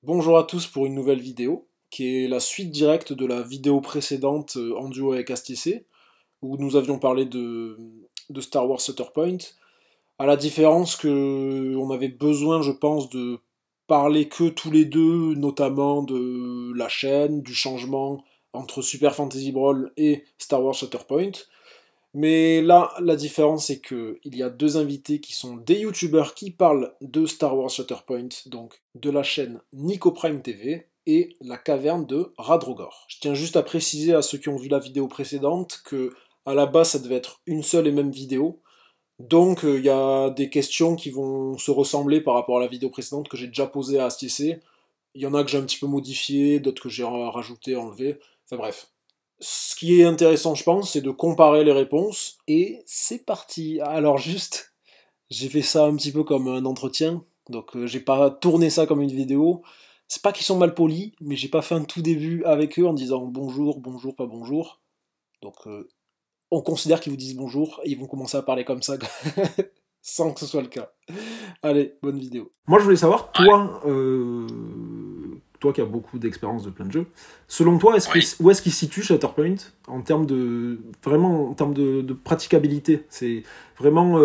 Bonjour à tous pour une nouvelle vidéo, qui est la suite directe de la vidéo précédente en duo avec ASTC, où nous avions parlé de Star Wars Shutter Point, à la différence que on avait besoin, je pense, de parler que tous les deux, notamment de la chaîne, du changement entre Super Fantasy Brawl et Star Wars Shutter Point. Mais là, la différence c'est que il y a deux invités qui sont des youtubeurs qui parlent de Star Wars Shatterpoint, donc de la chaîne Nico Prime TV et la caverne de Radrogor. Je tiens juste à préciser à ceux qui ont vu la vidéo précédente que à la base ça devait être une seule et même vidéo, donc il y a des questions qui vont se ressembler par rapport à la vidéo précédente que j'ai déjà posée à ASTC. Il y en a que j'ai un petit peu modifié, d'autres que j'ai rajouté, enlevé, enfin bref. Ce qui est intéressant, je pense, c'est de comparer les réponses. Et c'est parti. Alors juste, j'ai fait ça un petit peu comme un entretien. Donc j'ai pas tourné ça comme une vidéo. C'est pas qu'ils sont mal polis, mais j'ai pas fait un tout début avec eux en disant bonjour, bonjour, pas bonjour. Donc on considère qu'ils vous disent bonjour et ils vont commencer à parler comme ça sans que ce soit le cas. Allez, bonne vidéo. Moi je voulais savoir, toi qui as beaucoup d'expérience de plein de jeux, selon toi, où est-ce qu'il se situe Shatterpoint en termes de vraiment en termes de praticabilité? C'est vraiment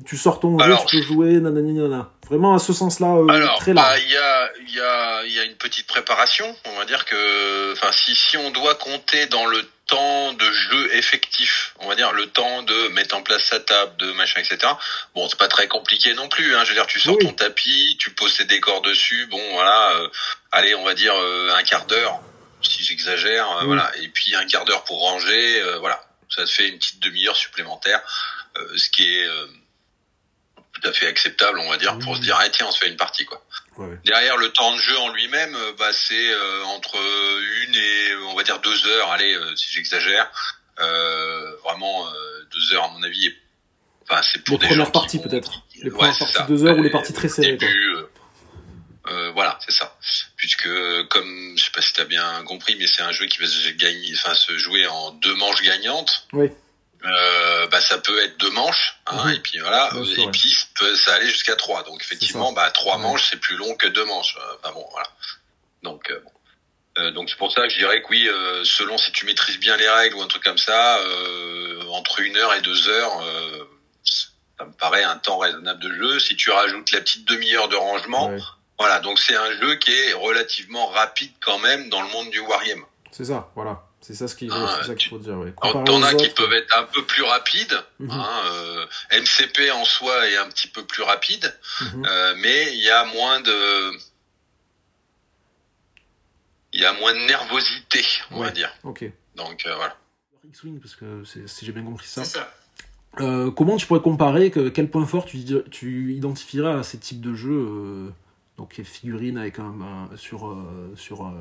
tu sors ton jeu, tu peux jouer, nanana. Vraiment à ce sens-là, très large. Il y a une petite préparation. On va dire que, enfin, si on doit compter dans le temps de jeu effectif, on va dire le temps de mettre en place sa table, de machin, etc. Bon, c'est pas très compliqué non plus. Hein. Je veux dire, tu sors ton tapis, tu poses tes décors dessus. Bon, voilà. Allez, on va dire un quart d'heure, si j'exagère. Voilà. Et puis un quart d'heure pour ranger. Voilà. Ça te fait une petite demi-heure supplémentaire, ce qui est tout à fait acceptable, on va dire, pour se dire, ah, tiens, on se fait une partie, quoi. Derrière, le temps de jeu en lui-même, c'est entre 1 et, on va dire, 2 heures, allez, si j'exagère. Vraiment, 2 heures, à mon avis, enfin, c'est pour les des premières parties, peut-être. Les premières parties, 2 heures, ou les parties très serrées, voilà, c'est ça. Puisque, comme, je sais pas si t'as bien compris, mais c'est un jeu qui va se jouer en 2 manches gagnantes. Oui. Ça peut être 2 manches, hein, et puis voilà, et puis ça aller jusqu'à 3. Donc effectivement, 3 manches, c'est plus long que 2 manches. Enfin bon, voilà. Donc donc c'est pour ça que je dirais que oui, selon si tu maîtrises bien les règles ou un truc comme ça, entre 1 heure et 2 heures, ça me paraît un temps raisonnable de jeu. Si tu rajoutes la petite demi-heure de rangement, voilà. Donc c'est un jeu qui est relativement rapide quand même dans le monde du Wargame. C'est ça, voilà. C'est ça qu'il faut dire. Ouais. T'en as qui peuvent être un peu plus rapides. MCP en soi est un petit peu plus rapide, mais il y a moins de nervosité, on va dire. Ok. Donc voilà. X-Wing, parce que si j'ai bien compris ça. C'est ça. Comment tu pourrais comparer, quel point fort tu identifierais à ces types de jeux donc les figurines avec sur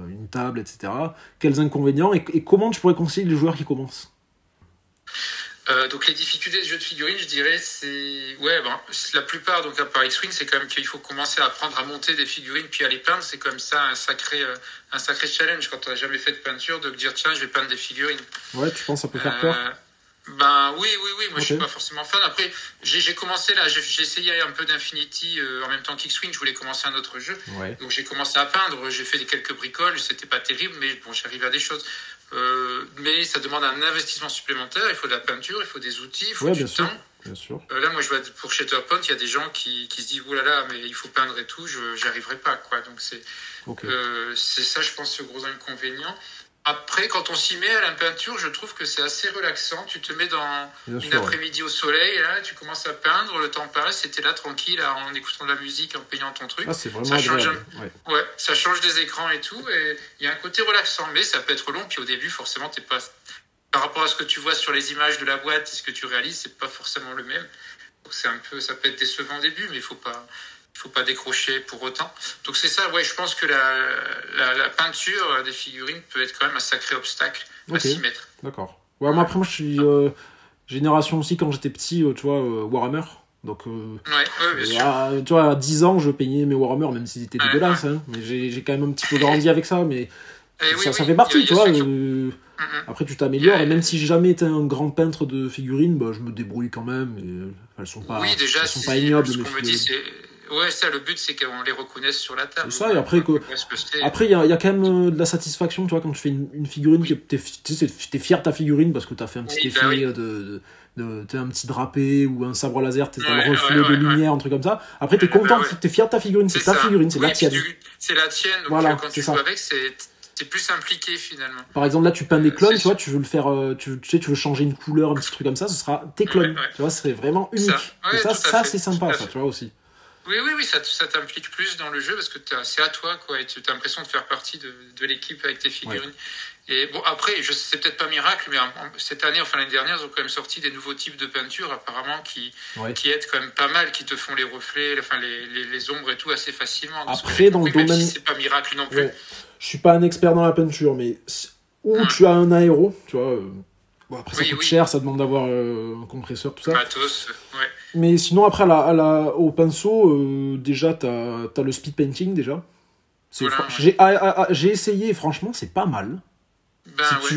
une table, etc. Quels inconvénients et comment tu pourrais conseiller les joueurs qui commencent? Donc les difficultés des jeux de figurines, je dirais, c'est la plupart, donc à part X-Wing, c'est quand même qu'il faut commencer à apprendre à monter des figurines puis à les peindre. C'est comme ça un sacré challenge quand on n'a jamais fait de peinture, de dire tiens, je vais peindre des figurines. Ouais, tu penses que ça peut faire peur? Oui. Moi, je suis pas forcément fan. Après, j'ai commencé là, j'ai essayé un peu d'Infinity en même temps qu'X-Wing. Je voulais commencer un autre jeu. Donc, j'ai commencé à peindre. J'ai fait quelques bricoles. C'était pas terrible, mais bon, j'arrivais à des choses. Mais ça demande un investissement supplémentaire. Il faut de la peinture, il faut des outils, il faut du temps. Bien sûr. Là, moi, je vois pour Shatterpoint, il y a des gens qui se disent oh là là, mais il faut peindre et tout. J'y arriverai pas, quoi. Donc, c'est ça, je pense, ce gros inconvénient. Après, quand on s'y met à la peinture, je trouve que c'est assez relaxant. Tu te mets dans une après-midi au soleil, là, tu commences à peindre, le temps passe, et t'es là tranquille là, en écoutant de la musique, en peignant ton truc. Ah, c'est vraiment agréable. Ça change des écrans et tout, et il y a un côté relaxant, mais ça peut être long. Puis au début, forcément, t'es pas par rapport à ce que tu vois sur les images de la boîte et ce que tu réalises, c'est pas forcément le même. Donc ça peut être décevant au début, mais il faut pas décrocher pour autant. Donc c'est ça, je pense que la peinture des figurines peut être quand même un sacré obstacle à s'y mettre. D'accord. Ouais, moi après, moi je suis génération aussi, quand j'étais petit, tu vois, Warhammer. Donc, bien sûr. Tu vois, à 10 ans, je peignais mes Warhammer, même s'ils étaient dégueulasses. Hein, mais j'ai quand même un petit peu grandi avec ça, mais ça fait partie, tu vois. Après, tu t'améliores, et même si j'ai jamais été un grand peintre de figurines, je me débrouille quand même. Et elles sont pas, déjà, elles sont pas ignobles. Ce qu'on me dit, c'est Ouais, ça, le but, c'est qu'on les reconnaisse sur la table. C'est ça, et après, après il y a quand même de la satisfaction, tu vois, quand tu fais une figurine, t'es fier de ta figurine parce que t'as fait un petit effet t'as un petit drapé ou un sabre laser, t'as le reflet de lumière, un truc comme ça. Après, t'es content, t'es fier de ta figurine, c'est ta figurine, c'est la tienne. C'est la tienne, donc voilà, quand tu joues avec, t'es plus impliqué finalement. Par exemple, là, tu peins des clones, tu vois, tu veux le faire, tu veux changer une couleur, un petit truc comme ça, ce sera tes clones. Tu vois, ce serait vraiment unique. Et ça c'est sympa, ça, tu vois, aussi. Oui, ça t'implique plus dans le jeu parce que c'est à toi, quoi, et tu as l'impression de faire partie de l'équipe avec tes figurines. Ouais. Et bon, après, c'est peut-être pas miracle, mais cette année, enfin l'année dernière, ils ont quand même sorti des nouveaux types de peintures, apparemment, qui aident quand même pas mal, qui te font les reflets, enfin les ombres et tout assez facilement. Après, dans le domaine. Même si c'est pas miracle non plus. Ouais. Je suis pas un expert dans la peinture, mais où tu as un aéro, tu vois. Bon, après, ça coûte cher, ça demande d'avoir un compresseur, tout ça. Matos, ouais. Mais sinon, après, au pinceau, déjà, t'as le speed painting, déjà. J'ai essayé, et franchement, c'est pas mal.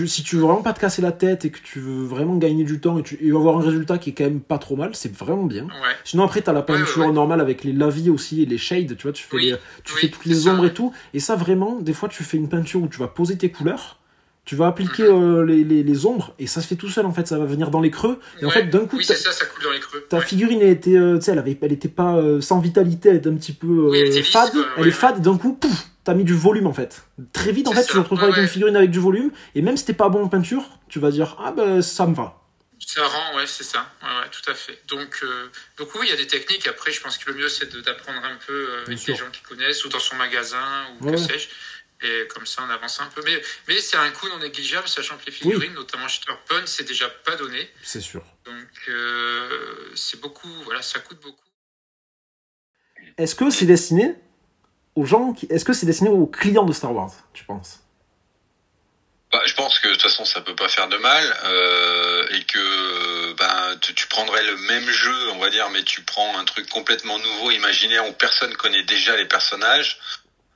Si tu veux vraiment pas te casser la tête et que tu veux vraiment gagner du temps et avoir un résultat qui est quand même pas trop mal, c'est vraiment bien. Ouais. Sinon, après, t'as la peinture normale avec les lavis aussi et les shades, tu vois, tu fais toutes les ombres et tout. Et ça, vraiment, des fois, tu fais une peinture où tu vas poser tes couleurs. Tu vas appliquer les ombres et ça se fait tout seul en fait, ça va venir dans les creux et en fait d'un coup c'est ça coule dans les creux. Ta figurine elle était elle était pas sans vitalité, elle était un petit peu fade, elle est fade et d'un coup pouf, t'as mis du volume en fait. Très vite en fait, tu vas te retrouver avec une figurine avec du volume et même si t'es pas bon en peinture, tu vas dire ah ben ça me va. Ça rend, c'est ça. Ouais, tout à fait. Donc oui, il y a des techniques. Après, je pense que le mieux, c'est d'apprendre un peu avec des gens qui connaissent, ou dans son magasin, ou que sais-je. Et comme ça, on avance un peu. Mais c'est un coût non négligeable, sachant que les figurines, notamment Shatterpoint, c'est déjà pas donné. C'est sûr. Donc, c'est beaucoup, ça coûte beaucoup. Est-ce que c'est destiné aux gens est-ce que c'est destiné aux clients de Star Wars, tu penses ? Je pense que de toute façon ça peut pas faire de mal et que tu prendrais le même jeu, on va dire, mais tu prends un truc complètement nouveau, imaginaire, où personne connaît déjà les personnages.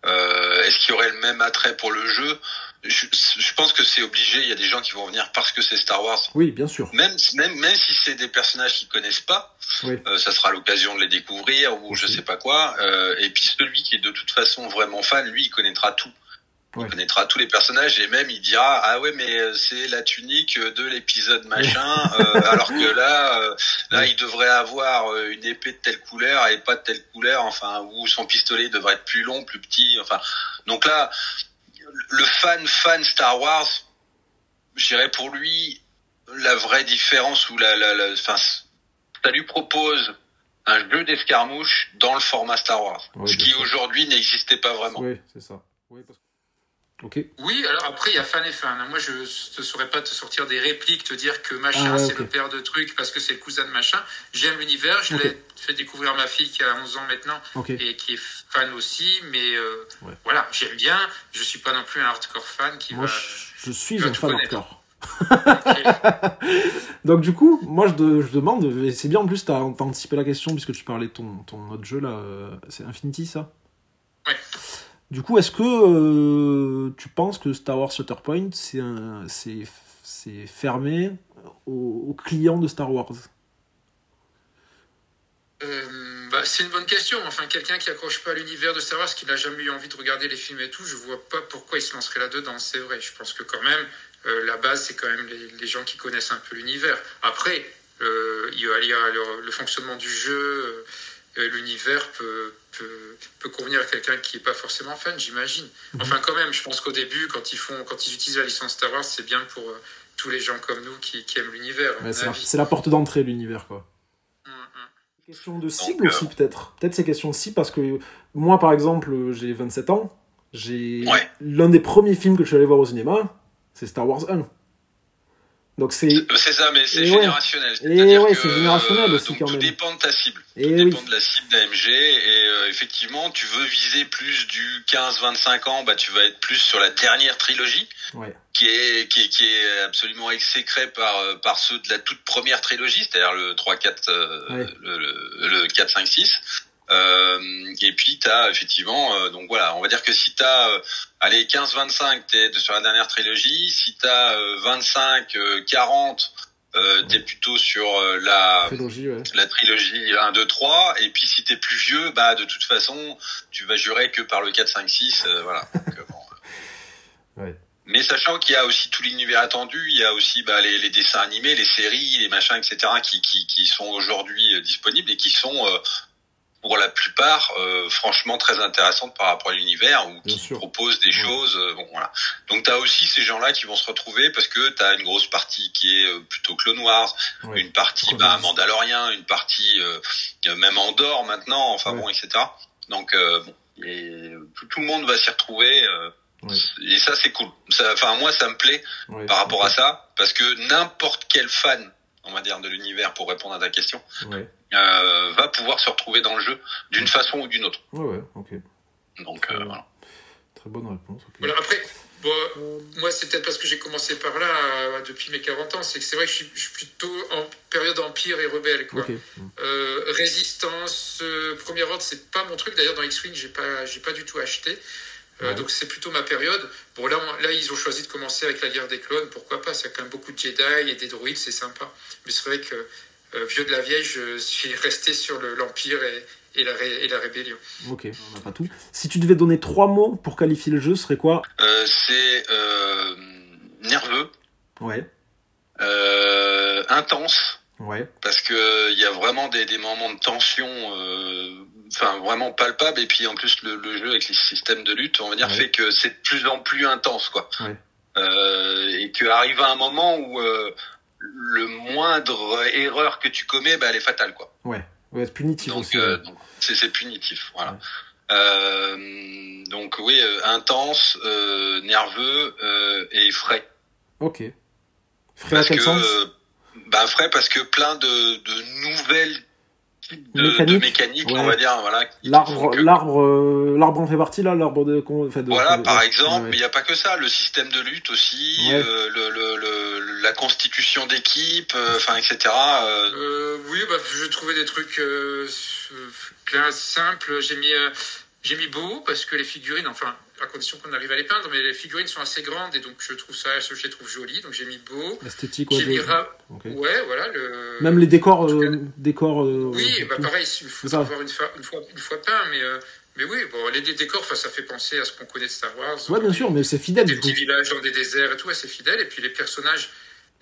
Est-ce qu'il y aurait le même attrait pour le jeu ? Je pense que c'est obligé. Il y a des gens qui vont venir parce que c'est Star Wars. Oui, bien sûr. Même si c'est des personnages qu'ils connaissent pas, ça sera l'occasion de les découvrir ou je sais pas quoi. Et puis celui qui est de toute façon vraiment fan, lui, il connaîtra tout. Il connaîtra tous les personnages et même il dira ah ouais mais c'est la tunique de l'épisode machin alors que là il devrait avoir une épée de telle couleur et pas de telle couleur, enfin, ou son pistolet devrait être plus long, plus petit, enfin. Donc là le fan Star Wars, je dirais pour lui la vraie différence ou ça lui propose un jeu d'escarmouche dans le format Star Wars, ce qui aujourd'hui n'existait pas vraiment. Oui, c'est ça. Oui, parce que Oui, alors après, il y a fan et fan. Moi, je ne saurais pas te sortir des répliques, te dire que machin, c'est le père de truc parce que c'est le cousin de machin. J'aime l'univers, je l'ai fait découvrir à ma fille qui a 11 ans maintenant et qui est fan aussi, mais voilà, j'aime bien. Je ne suis pas non plus un hardcore fan qui va... Je suis un fan hardcore. Donc du coup, moi je demande, et c'est bien en plus, t'as anticipé la question puisque tu parlais de ton autre jeu là, c'est Infinity ça ? Ouais. Du coup, est-ce que tu penses que Star Wars Shatterpoint c'est fermé aux clients de Star Wars ? C'est une bonne question. Enfin, quelqu'un qui accroche pas à l'univers de Star Wars, qui n'a jamais eu envie de regarder les films et tout, je vois pas pourquoi il se lancerait là-dedans. C'est vrai. Je pense que quand même, la base, c'est quand même les gens qui connaissent un peu l'univers. Après, il y a le fonctionnement du jeu, l'univers peut convenir à quelqu'un qui n'est pas forcément fan, j'imagine. Enfin, quand même, je pense qu'au début, quand ils utilisent la licence Star Wars, c'est bien pour tous les gens comme nous qui aiment l'univers. C'est la porte d'entrée, l'univers, quoi. Question de cible aussi, peut-être. Peut-être c'est question de cible, parce que moi, par exemple, j'ai 27 ans. L'un des premiers films que je suis allé voir au cinéma, c'est Star Wars 1. Donc c'est ça, mais c'est générationnel. C'est générationnel aussi, donc quand même. Tout dépend de ta cible. Tout dépend de la cible d'AMG. Et effectivement, tu veux viser plus du 15-25 ans, tu vas être plus sur la dernière trilogie, qui est absolument exécrée par ceux de la toute première trilogie, c'est-à-dire le 3, 4, le 4, 5, 6. Et puis t'as effectivement donc voilà, on va dire que si t'as 15-25 t'es sur la dernière trilogie, si t'as 25-40 t'es plutôt sur la trilogie 1, 2, 3, et puis si t'es plus vieux, bah de toute façon, tu vas jurer que par le 4, 5, 6, voilà. Donc, Ouais. Mais sachant qu'il y a aussi tout l'univers attendu, il y a aussi les dessins animés, les séries, les machins, etc. qui sont aujourd'hui disponibles et qui sont pour la plupart franchement très intéressantes par rapport à l'univers ou qui proposent des choses. Bon voilà. Donc t'as aussi ces gens-là qui vont se retrouver parce que t'as une grosse partie qui est plutôt Clone Wars, une partie Mandalorian, une partie même Andorre maintenant, enfin bon, etc. Donc et tout le monde va s'y retrouver. Et ça c'est cool. Enfin moi ça me plaît par rapport à ça parce que n'importe quel fan, on va dire, de l'univers, pour répondre à ta question, va pouvoir se retrouver dans le jeu d'une façon ou d'une autre. Ok. Donc voilà. Très bonne réponse. Okay. Voilà, après, moi c'est peut-être parce que j'ai commencé par là depuis mes 40 ans, c'est que c'est vrai que je suis plutôt en période Empire et Rebelle, quoi. Résistance, Premier Ordre, c'est pas mon truc. D'ailleurs dans X-Wing j'ai pas du tout acheté. Donc c'est plutôt ma période. Bon là ils ont choisi de commencer avec la guerre des clones, pourquoi pas, c'est quand même beaucoup de Jedi et des droïdes, c'est sympa. Mais c'est vrai que vieux de la vieille, je suis resté sur l'Empire et la rébellion. Ok, on n'a pas tout. Si tu devais donner 3 mots pour qualifier le jeu, ce serait quoi? C'est nerveux. Intense. Parce que il y a vraiment des moments de tension vraiment palpables, et puis en plus le jeu avec les systèmes de lutte, on va dire, fait que c'est de plus en plus intense, quoi. Et que arrive à un moment où le moindre erreur que tu commets, elle est fatale, quoi. C'est punitif. Donc, aussi. Donc c'est punitif, voilà. Donc oui, intense, nerveux et frais. Ok. Frais à quel sens? Frais parce que plein de nouvelles de mécaniques, on va dire, voilà. L'arbre en fait partie, là, l'arbre de voilà, par exemple, mais il n'y a pas que ça, le système de lutte aussi, la constitution d'équipe, etc. Oui, je trouvais des trucs simples. J'ai mis beau parce que les figurines, à condition qu'on arrive à les peindre, mais les figurines sont assez grandes et donc je les trouve jolies, donc j'ai mis beau. Esthétique, j'ai mis voilà. Même les décors. Oui, pareil, il faut avoir une fois peint, mais oui, les décors, ça fait penser à ce qu'on connaît de Star Wars. Ouais, bien sûr, mais c'est fidèle. Des petits villages dans des déserts et tout, c'est fidèle. Et puis les personnages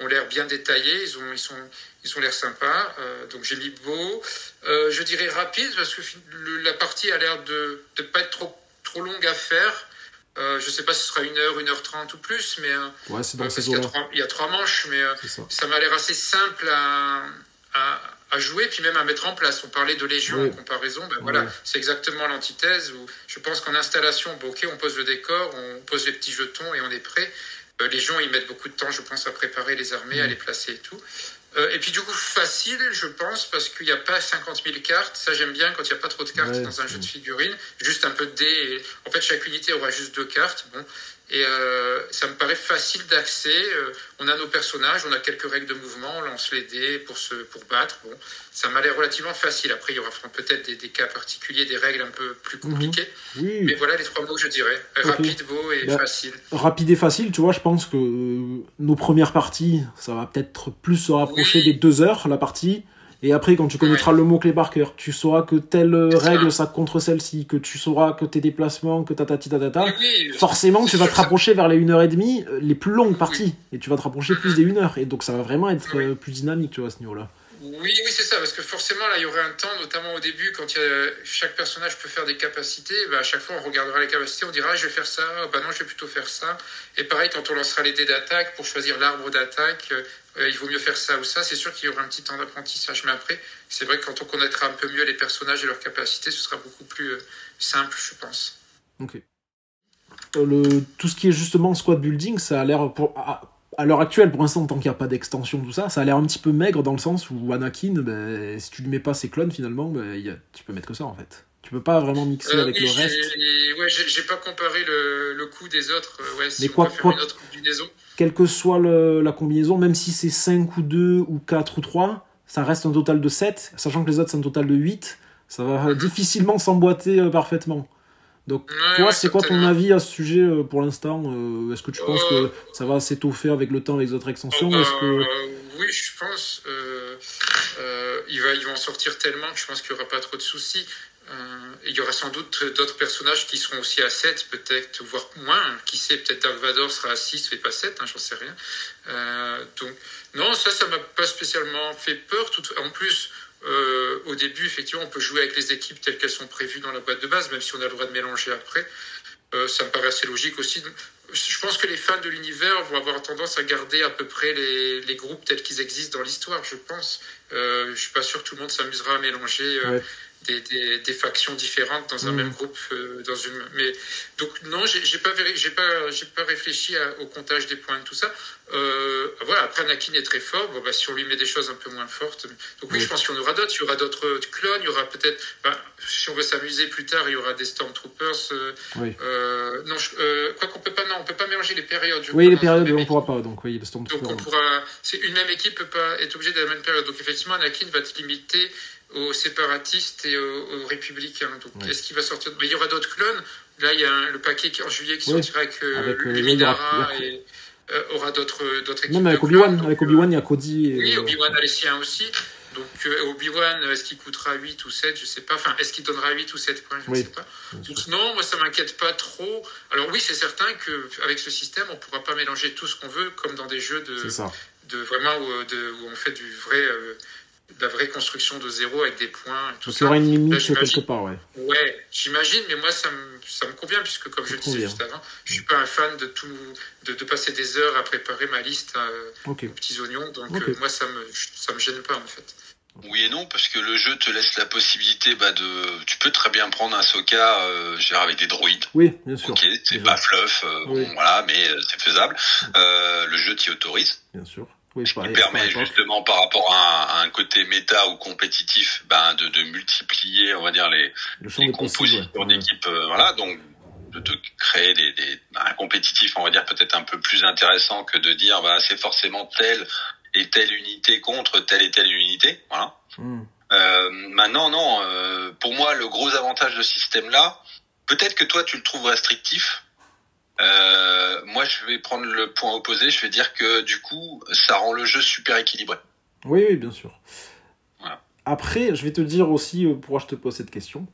ont l'air bien détaillés, ils ont l'air sympas. Donc j'ai mis beau. Je dirais rapide parce que la partie a l'air de pas être trop longue à faire. Je sais pas si ce sera 1h, 1h30 ou plus, mais c'est dans ces il y a 3 manches, mais ça m'a l'air assez simple à jouer, puis même à mettre en place. On parlait de Légion en comparaison, voilà, c'est exactement l'antithèse où je pense qu'en installation, on pose le décor, on pose les petits jetons et on est prêt. Les gens, ils mettent beaucoup de temps, je pense, à préparer les armées, à les placer et tout. Et puis du coup, facile, je pense, parce qu'il n'y a pas 50 000 cartes. Ça, j'aime bien quand il n'y a pas trop de cartes dans un jeu de figurines. Juste un peu de dés. En fait, chaque unité aura juste 2 cartes. Bon. Et ça me paraît facile d'accès. On a nos personnages, on a quelques règles de mouvement, on lance les dés pour battre. Bon. Ça m'a l'air relativement facile. Après, il y aura peut-être des cas particuliers, des règles un peu plus compliquées. Oui. Mais voilà les 3 mots que je dirais. Rapide, beau et facile. Rapide et facile, tu vois, je pense que nos premières parties, ça va peut-être plus se rapprocher des 2 heures, la partie. Et après, quand tu connaîtras le mot-clé par cœur, tu sauras que telle règle, ça contre celle-ci, que tu sauras que tes déplacements, que forcément, tu vas te rapprocher vers les 1h30, les plus longues parties. Et tu vas te rapprocher plus des 1h. Et donc, ça va vraiment être plus dynamique, tu vois, à ce niveau-là. Oui, c'est ça, parce que forcément, là, il y aurait un temps, notamment au début, quand chaque personnage peut faire des capacités, à chaque fois, on regardera les capacités, on dira, je vais faire ça, non, je vais plutôt faire ça. Et pareil, quand on lancera les dés d'attaque, pour choisir l'arbre d'attaque, il vaut mieux faire ça ou ça. C'est sûr qu'il y aura un petit temps d'apprentissage, mais après, c'est vrai que quand on connaîtra un peu mieux les personnages et leurs capacités, ce sera beaucoup plus simple, je pense. Ok. Tout ce qui est justement squad building, ça a l'air... À l'heure actuelle, pour l'instant, tant qu'il n'y a pas d'extension, tout ça, ça a l'air un petit peu maigre dans le sens où Anakin, si tu lui mets pas ses clones, finalement, tu peux mettre que ça, en fait. Tu peux pas vraiment mixer avec le reste. J'ai pas comparé le coût des autres. Si mais on peut faire une autre combinaison. Quelle que soit la combinaison, même si c'est 5 ou 2 ou 4 ou 3, ça reste un total de 7, sachant que les autres, c'est un total de 8. Ça va difficilement s'emboîter parfaitement. Donc, toi, c'est quoi ton avis à ce sujet pour l'instant? Est-ce que tu penses que ça va s'étoffer avec le temps, avec les autres extensions? Oui, je pense. Ils vont en sortir tellement que je pense qu'il n'y aura pas trop de soucis. Il y aura sans doute d'autres personnages qui seront aussi à 7, peut-être, voire moins. Qui sait, peut-être Dark Vador sera à 6 et pas 7, j'en sais rien. Donc, non, ça m'a pas spécialement fait peur. En plus, au début, effectivement, on peut jouer avec les équipes telles qu'elles sont prévues dans la boîte de base, même si on a le droit de mélanger après. Ça me paraît assez logique aussi. Je pense que les fans de l'univers vont avoir tendance à garder à peu près les groupes tels qu'ils existent dans l'histoire, je pense. Je suis pas sûr que tout le monde s'amusera à mélanger des factions différentes dans un même groupe. Mais donc non, j'ai pas réfléchi au comptage des points et tout ça. Voilà. Après, Anakin est très fort. Bon, si on lui met des choses un peu moins fortes, donc oui, je pense qu'il y en aura d'autres. Il y aura d'autres clones. Il y aura peut-être, si on veut s'amuser plus tard, il y aura des Stormtroopers. Non, quoi qu'on peut pas, on peut pas mélanger les périodes. Les périodes, on pourra pas. Donc oui, le Stormtrooper. Donc on pourra. C'est une même équipe peut pas être obligée de la même période. Donc effectivement, Anakin va être limité aux séparatistes et aux républicains. Donc est-ce qu'il va sortir? Mais il y aura d'autres clones. Là, il y a le paquet en juillet qui sortira avec Luminara et aura d'autres équipes. Même avec Obi-Wan, il y a Cody. Oui, Obi-Wan a les siens aussi. Donc Obi-Wan, est-ce qu'il coûtera 8 ou 7? Je sais pas. Enfin, est-ce qu'il donnera 8 ou 7 points? Je ne sais pas. Donc, non, moi ça m'inquiète pas trop. Alors oui, c'est certain qu'avec ce système, on pourra pas mélanger tout ce qu'on veut, comme dans des jeux vraiment où on fait de la vraie construction de zéro avec des points et tout ça. Il y aura une limite quelque part, Ouais, j'imagine, mais moi ça me convient, puisque comme je le disais juste avant, je suis pas un fan de passer des heures à préparer ma liste aux petits oignons, donc moi ça me gêne pas en fait. Oui et non, parce que le jeu te laisse la possibilité tu peux très bien prendre un Soka avec des droïdes. Oui, bien sûr. Ok, c'est pas fluff, voilà, mais c'est faisable. Le jeu t'y autorise. Bien sûr. Oui, qui permet justement par rapport à un côté méta ou compétitif, de multiplier, on va dire, les compositions d'équipe, donc de te créer un compétitif, on va dire, peut-être un peu plus intéressant que de dire c'est forcément telle et telle unité contre telle et telle unité, voilà. Maintenant, non, pour moi, le gros avantage de ce système-là, peut-être que toi tu le trouves restrictif. Moi, je vais prendre le point opposé. Je vais dire que du coup, ça rend le jeu super équilibré. Oui, bien sûr. Voilà. Après, je vais te dire aussi pourquoi je te pose cette question.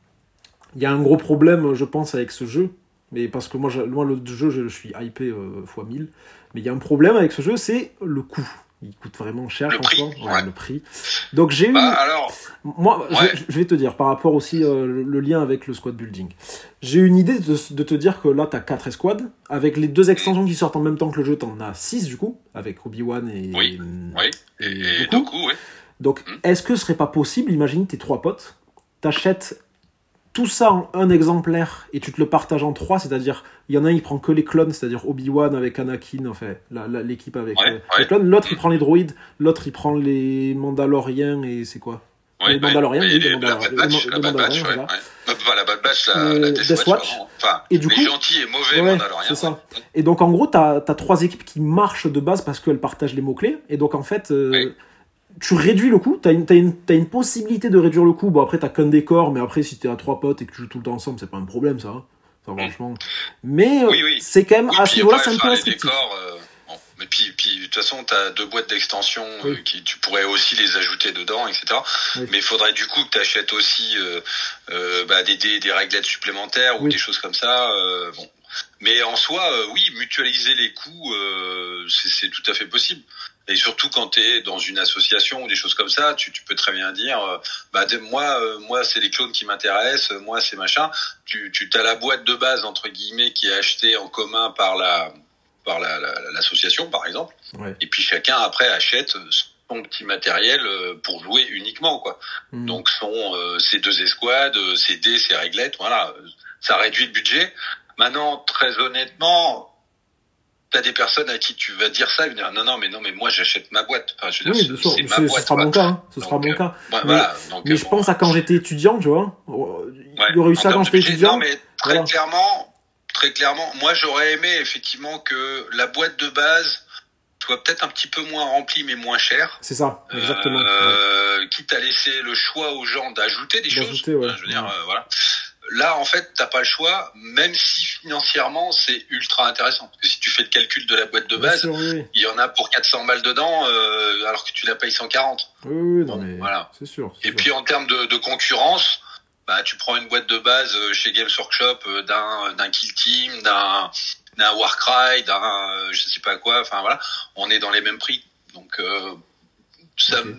Il y a un gros problème, je pense, avec ce jeu. Mais parce que moi le jeu, je suis hypé fois 1000. Mais il y a un problème avec ce jeu, c'est le coût. Il coûte vraiment cher, franchement. Le prix. Donc j'ai eu... Moi, je vais te dire, par rapport aussi le lien avec le squad building. J'ai une idée de te dire que là, t'as 4 escouades. Avec les 2 extensions qui sortent en même temps que le jeu, t'en as 6 du coup. Avec Obi-Wan et Dooku, oui. Donc, est-ce que ce serait pas possible, imagine tes 3 potes, t'achètes tout ça en un exemplaire et tu te le partages en 3, c'est-à-dire il y en a un il prend que les clones, c'est-à-dire Obi-Wan avec Anakin, enfin l'équipe avec les clones, l'autre il prend les droïdes, l'autre il prend les Mandaloriens et c'est quoi les Mandaloriens, la Bad Batch, la Bad Batch, la Death Watch, enfin et du les coup, gentils et mauvais Mandaloriens. C'est ça. Et donc en gros t'as 3 équipes qui marchent de base parce qu'elles partagent les mots-clés et donc en fait tu réduis le coût, t'as une possibilité de réduire le coût. Bon, après, t'as qu'un décor, mais après, si t'es à 3 potes et que tu joues tout le temps ensemble, c'est pas un problème, ça. Ça, franchement. Mais c'est quand même, à ce niveau-là, c'est un peu restrictif. Mais puis, de toute façon, t'as 2 boîtes d'extensions qui tu pourrais aussi les ajouter dedans, etc. Mais il faudrait du coup que t'achètes aussi des réglettes supplémentaires ou des choses comme ça. Mais en soi, mutualiser les coûts, c'est tout à fait possible. Et surtout quand tu es dans une association ou des choses comme ça, tu peux très bien dire moi c'est les clones qui m'intéressent, moi c'est machin. Tu as la boîte de base entre guillemets qui est achetée en commun par l'association par exemple. Et puis chacun après achète son petit matériel pour jouer uniquement quoi. Donc ces 2 escouades, ces dés, ces réglettes, voilà, ça réduit le budget. Maintenant très honnêtement, t'as des personnes à qui tu vas dire ça, ils vont dire non mais moi j'achète ma boîte. Enfin, je veux dire, c'est ma boîte. Ce sera mon cas. Ce sera mon cas. Mais je pense à quand j'étais étudiant, tu vois. Il y aurait eu ça quand j'étais étudiant. Non mais très clairement, moi j'aurais aimé effectivement que la boîte de base soit peut-être un petit peu moins remplie mais moins chère. C'est ça, exactement. Quitte à laisser le choix aux gens d'ajouter des choses. Je veux dire, voilà. là, en fait, t'as pas le choix, même si financièrement, c'est ultra intéressant. Parce que si tu fais le calcul de la boîte de base, sûr, oui. il y en a pour 400 balles dedans, alors que tu la payes 140. Oui, Bon, non, mais voilà. c'est sûr. Et puis, en termes de concurrence, bah, tu prends une boîte de base chez Games Workshop d'un Kill Team, d'un Warcry, je sais pas quoi, enfin voilà, on est dans les mêmes prix. Donc, ça, Ok.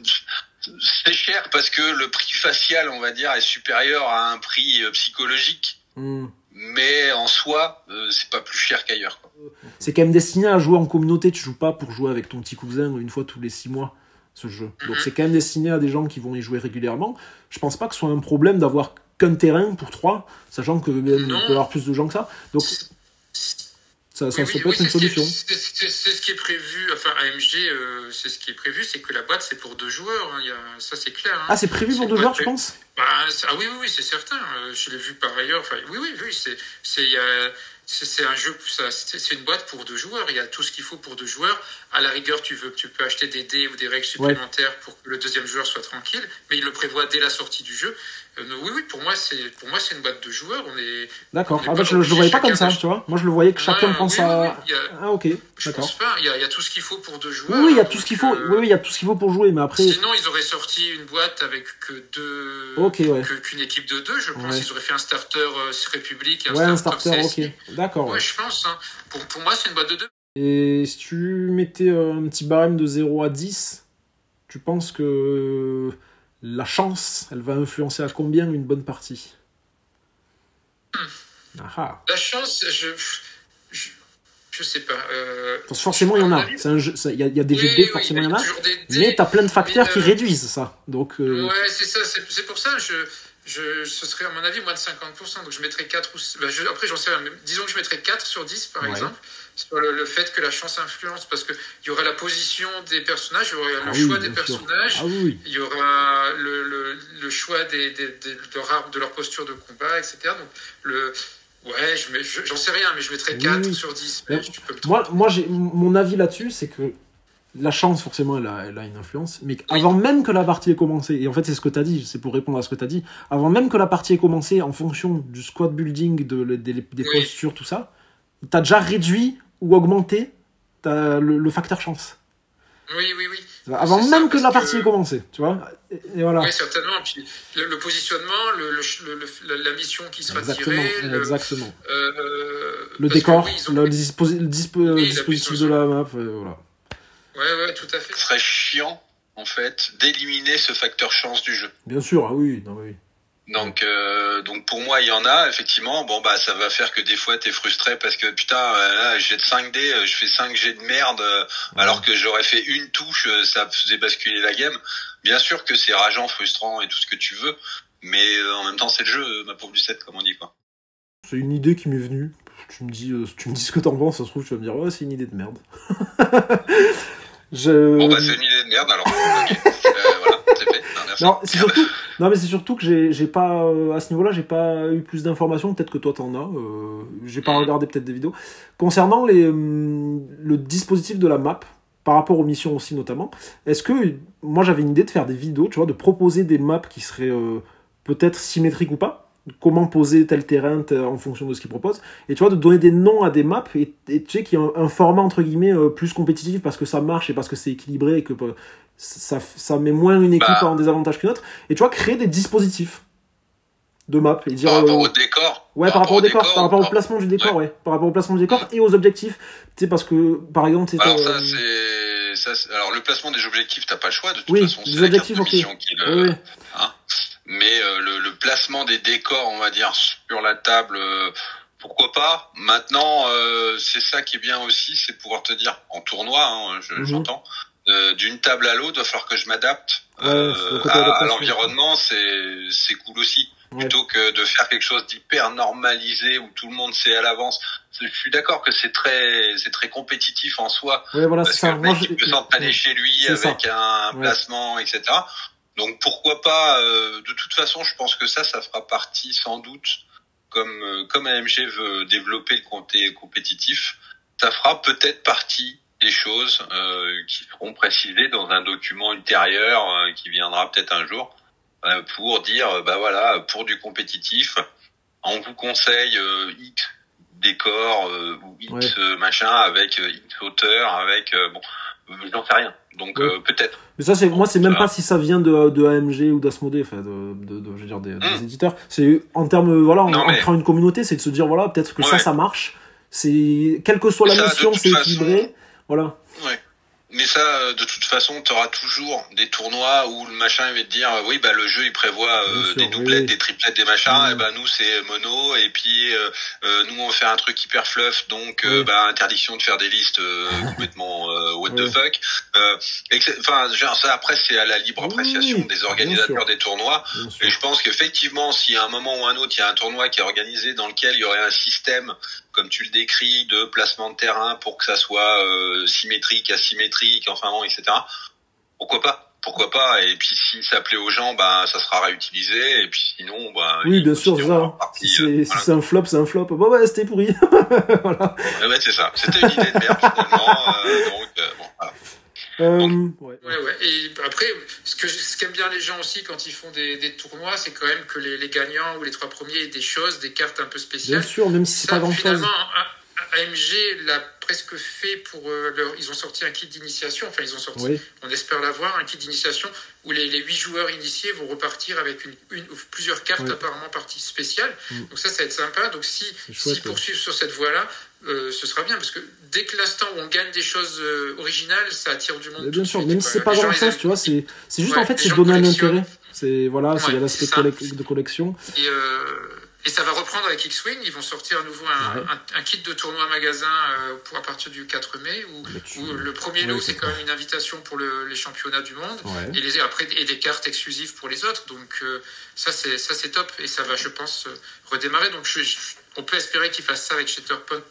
c'est cher parce que le prix facial, on va dire, est supérieur à un prix psychologique. Mais en soi, c'est pas plus cher qu'ailleurs, quoi. C'est quand même destiné à jouer en communauté. Tu joues pas pour jouer avec ton petit cousin une fois tous les 6 mois, ce jeu. Donc c'est quand même destiné à des gens qui vont y jouer régulièrement. Je pense pas que ce soit un problème d'avoir qu'un terrain pour 3, sachant que il peut y avoir plus de gens que ça. Donc ça peut être une solution. C'est ce qui est prévu, enfin AMG, c'est ce qui est prévu, c'est que la boîte c'est pour 2 joueurs, hein, ça c'est clair. Hein. Ah, c'est prévu pour 2 joueurs, tu penses? Bah, ah oui, c'est certain. Je l'ai vu par ailleurs. Enfin, oui, c'est un jeu, c'est une boîte pour 2 joueurs. Il y a tout ce qu'il faut pour 2 joueurs. À la rigueur, tu peux acheter des dés ou des règles supplémentaires pour que le deuxième joueur soit tranquille. Mais il le prévoit dès la sortie du jeu. Oui, pour moi, c'est une boîte de joueurs. D'accord. Ah bah, je le voyais pas comme ça, tu vois. Moi, je le voyais que chacun prend sa. Ah, ok. Je pense pas. Il y a tout ce qu'il faut pour 2 joueurs. Oui, il y a tout ce qu'il faut. Oui, il y a tout ce qu'il faut pour jouer, mais après. Sinon, ils auraient sorti une boîte avec que 2. Ok, ouais. Qu'une équipe de 2, je pense. Ils auraient fait un starter République, un starter CSI. Ok. D'accord. Ouais, je pense. Hein. Pour moi, c'est une boîte de 2. Et si tu mettais un petit barème de 0 à 10, tu penses que la chance, elle va influencer à combien une bonne partie? La chance, je sais pas. Forcément, il y en a. Il y a des jeux de dés, forcément, il y en a. Mais t'as plein de facteurs qui réduisent ça. Donc, Ouais, c'est ça. C'est pour ça, ce serait, à mon avis, moins de 50%. Donc, je mettrais 4 ou... après, j'en sais rien. Disons que je mettrais 4 sur 10, par exemple, sur le fait que la chance influence. Parce qu'il y aura la position des personnages, il y aura le choix des personnages, il y aura le choix de leur posture de combat, etc. Donc, ouais, j'en sais rien, mais je mettrais 4 sur 10. Mais tu peux moi mon avis là-dessus, c'est que la chance, forcément, elle a une influence, mais avant même que la partie ait commencé, et en fait, c'est ce que tu as dit, c'est pour répondre à ce que tu as dit, avant même que la partie ait commencé, en fonction du squad building, des postures, tout ça, tu as déjà réduit ou augmenté le facteur chance. Oui. Avant même que la partie ait commencé, tu vois. Et voilà. Oui, certainement. Et puis, le positionnement, la mission qui sera tirée. Exactement. Le décor, le dispositif de la map, voilà. Ouais, tout à fait. Ce serait chiant, en fait, d'éliminer ce facteur chance du jeu. Bien sûr, ah oui, non, oui. Donc pour moi, il y en a, effectivement. Bon, bah, ça va faire que des fois, t'es frustré parce que, putain, là, j'ai de 5 dés, je fais 5 jets de merde, alors que j'aurais fait une touche, ça faisait basculer la game. Bien sûr que c'est rageant, frustrant et tout ce que tu veux, mais en même temps, c'est le jeu, ma pauvre Lucette, comme on dit, quoi. C'est une idée qui m'est venue. Tu me dis ce que t'en penses, ça se trouve, tu vas me dire, ouais, c'est une idée de merde. Bon, bah, c'est une idée de merde, alors. Ok. Voilà, c'est fait. Non, merci. Mais c'est surtout que j'ai pas, à ce niveau-là, j'ai pas eu plus d'informations. Peut-être que toi, t'en as. J'ai pas regardé peut-être des vidéos. Concernant le dispositif de la map, par rapport aux missions aussi, notamment, est-ce que, moi, j'avais une idée de faire des vidéos, tu vois, de proposer des maps qui seraient peut-être symétriques ou pas, comment poser tel terrain en fonction de ce qu'ils proposent, et tu vois, de donner des noms à des maps, et tu sais, qu'il y a un format entre guillemets plus compétitif parce que ça marche et parce que c'est équilibré et que ça met moins une équipe en désavantage qu'une autre, et tu vois, créer des dispositifs de map et dire par rapport au décor, par rapport au décor, par rapport au placement du décor, par rapport au placement du décor et aux objectifs, tu sais, parce que par exemple alors alors le placement des objectifs, t'as pas le choix, de toute façon, c'est les objectifs, la carte de mission qui hein. Mais le placement des décors, on va dire, sur la table, pourquoi pas. Maintenant, c'est ça qui est bien aussi, c'est pouvoir te dire, en tournoi, hein, j'entends, d'une table à l'autre, il va falloir que je m'adapte à l'environnement, c'est cool aussi. Plutôt que de faire quelque chose d'hyper normalisé où tout le monde sait à l'avance. Je suis d'accord que c'est très compétitif en soi. Parce que le mec, il peut s'entraîner chez lui avec un placement, etc. Donc pourquoi pas, de toute façon, je pense que ça fera partie sans doute, comme AMG veut développer le côté compétitif, ça fera peut-être partie des choses qui seront précisées dans un document ultérieur qui viendra peut-être un jour, pour dire, bah voilà, pour du compétitif, on vous conseille X décor ou X machin avec X hauteur, avec bon, j'en sais rien. Donc peut-être. Mais ça, moi, c'est même pas si ça vient de AMG ou d'Asmodée, enfin je veux dire des éditeurs. C'est en termes, voilà, en créant une communauté, c'est de se dire voilà, peut-être que ça marche. C'est quelle que soit la mission, c'est équilibré. Voilà. Ouais. Mais ça, de toute façon, tu auras toujours des tournois où le machin il va te dire oui, bah le jeu il prévoit des doublettes, des triplettes, des machins. Et bah nous c'est mono. Et puis nous on fait un truc hyper fluff, donc bah interdiction de faire des listes complètement what the fuck. Enfin, genre ça après c'est à la libre appréciation des organisateurs des tournois. Et je pense qu'effectivement, s'il y a un moment ou un autre, il y a un tournoi qui est organisé dans lequel il y aurait un système comme tu le décris, de placement de terrain pour que ça soit symétrique, asymétrique, enfin bon, etc. Pourquoi pas. Et puis si ça plaît aux gens, bah ça sera réutilisé. Et puis sinon, bah oui, bien sûr, ça. Si c'est un flop, c'est un flop. Bon, c'était pourri. Voilà. Ouais, c'est ça. C'était une idée de merde finalement. Donc bon, voilà. Ouais. Et après, ce qu'aiment bien les gens aussi quand ils font des tournois, c'est quand même que les gagnants ou les 3 premiers aient des choses, des cartes un peu spéciales. Bien sûr, même si c'est pas grand-chose. Finalement, AMG l'a presque fait pour ils ont sorti un kit d'initiation. Enfin, ils ont sorti, on espère l'avoir, un kit d'initiation où les 8 joueurs initiés vont repartir avec une ou plusieurs cartes apparemment parties spéciales. Donc ça va être sympa. Donc s'ils poursuivent sur cette voie-là, ce sera bien, parce que dès que l'instant où on gagne des choses originales, ça attire du monde. Bien sûr, même si c'est pas grand-chose, tu vois, c'est juste en fait, c'est donner un intérêt. C'est voilà, c'est l'aspect de collection. Et ça va reprendre avec X-Wing. Ils vont sortir à nouveau un kit de tournoi magasin à partir du 4 mai. Où le premier lot, c'est quand même une invitation pour les championnats du monde. Et des cartes exclusives pour les autres. Donc ça, c'est top. Et ça va, je pense, redémarrer. Donc on peut espérer qu'ils fassent ça avec Shatterpoint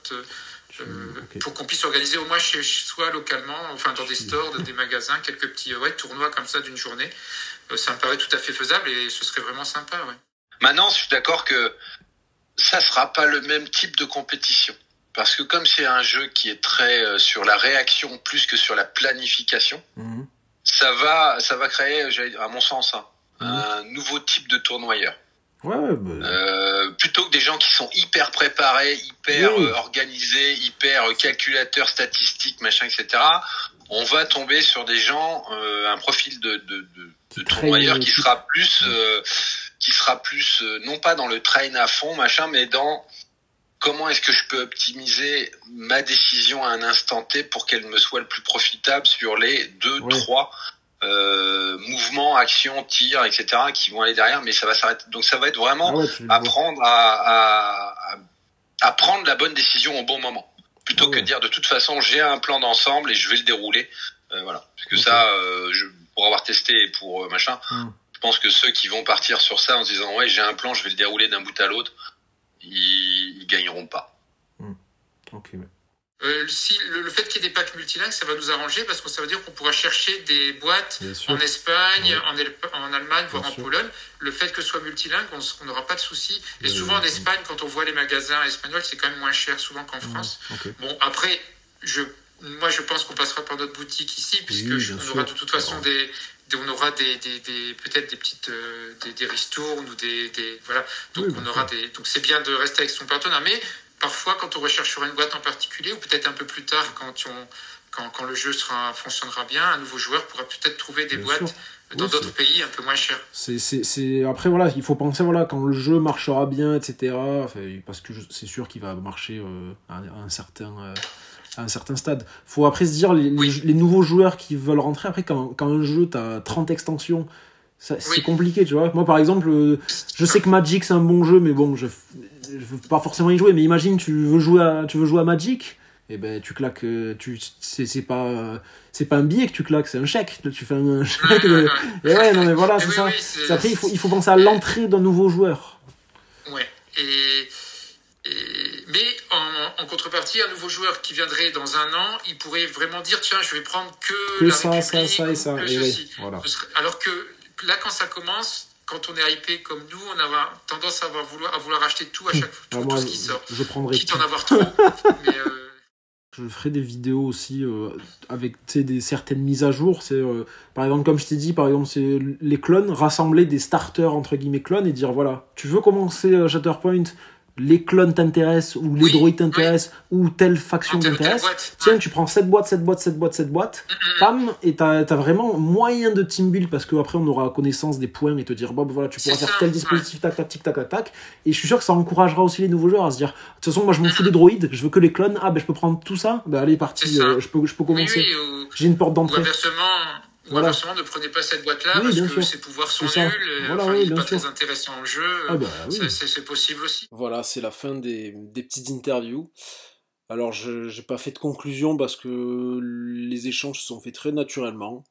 pour qu'on puisse organiser au moins chez soi localement, enfin dans des stores, dans des magasins, quelques petits tournois comme ça d'une journée. Ça me paraît tout à fait faisable et ce serait vraiment sympa. Maintenant, je suis d'accord que ça sera pas le même type de compétition. Parce que comme c'est un jeu qui est très sur la réaction plus que sur la planification, ça va créer, à mon sens, un nouveau type de tournoyeur. Plutôt que des gens qui sont hyper préparés, hyper organisés, hyper calculateurs statistiques, machin, etc. On va tomber sur des gens, un profil de tournoyeur qui sera plus non pas dans le train à fond machin, mais dans comment est-ce que je peux optimiser ma décision à un instant T pour qu'elle me soit le plus profitable sur les 2-3 mouvements, actions, tirs, etc. qui vont aller derrière, mais ça va s'arrêter. Donc ça va être vraiment apprendre à prendre la bonne décision au bon moment, plutôt que de dire de toute façon j'ai un plan d'ensemble et je vais le dérouler. Voilà, parce que ça, pour avoir testé et pour machin. Je pense que ceux qui vont partir sur ça en se disant j'ai un plan, je vais le dérouler d'un bout à l'autre, ils gagneront pas. Si le fait qu'il y ait des packs multilingues, ça va nous arranger parce que ça veut dire qu'on pourra chercher des boîtes en Espagne, en Allemagne, voire en Pologne. Le fait que ce soit multilingue, on n'aura pas de soucis. Et souvent en Espagne, quand on voit les magasins espagnols, c'est quand même moins cher souvent qu'en France. Bon, après, moi je pense qu'on passera par notre boutique ici, puisque on aura de toute façon on aura peut-être des petites des ristournes ou des voilà. Donc donc c'est bien de rester avec son partenaire, mais parfois quand on recherche sur une boîte en particulier, ou peut-être un peu plus tard quand le jeu fonctionnera bien, un nouveau joueur pourra peut-être trouver des boîtes dans d'autres pays un peu moins chers. Après voilà, il faut penser quand le jeu marchera bien, etc. Parce que c'est sûr qu'il va marcher à un certain stade. Faut après se dire les nouveaux joueurs qui veulent rentrer, après quand un jeu t'as 30 extensions, c'est compliqué, tu vois. Moi par exemple, je sais que Magic c'est un bon jeu, mais bon, je veux pas forcément y jouer, mais imagine tu veux jouer à Magic, et ben tu claques, c'est pas un billet que tu claques, c'est un chèque, tu fais un chèque et non mais voilà, c'est ça. Après il faut penser à l'entrée d'un nouveau joueur. Mais en contrepartie, un nouveau joueur qui viendrait dans un an, il pourrait vraiment dire tiens, je vais prendre que la République, ça et ça. Voilà. Alors que là, quand ça commence, quand on est hypé comme nous, on a tendance à vouloir acheter tout à chaque fois, tout ce qui sort. Je prendrai quitte à en avoir trop. Mais Je ferai des vidéos aussi avec certaines mises à jour. Par exemple, comme je t'ai dit, par exemple, c'est les clones, rassembler des starters entre guillemets clones et dire voilà, tu veux commencer Shatterpoint, les clones t'intéressent, ou les droïdes t'intéressent, ou telle faction t'intéresse. Tiens, tu prends cette boîte, pam, et t'as vraiment moyen de team build parce qu'après on aura connaissance des points et te dire bon, voilà, tu pourras faire tel dispositif, tac, tac, tic, tac, tac, tac. Et je suis sûr que ça encouragera aussi les nouveaux joueurs à se dire de toute façon, moi je m'en fous des droïdes, je veux que les clones. Ah, ben je peux prendre tout ça, ben allez, parti, je peux commencer. J'ai une porte d'entrée. Voilà. Inversement, ne prenez pas cette boîte-là parce que ses pouvoirs sont nuls, il n'est pas très intéressant en jeu. C'est possible aussi. Voilà, c'est la fin des petites interviews. Alors, je n'ai pas fait de conclusion parce que les échanges se sont faits très naturellement.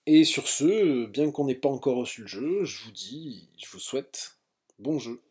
Et sur ce, bien qu'on n'ait pas encore reçu le jeu, je vous souhaite bon jeu.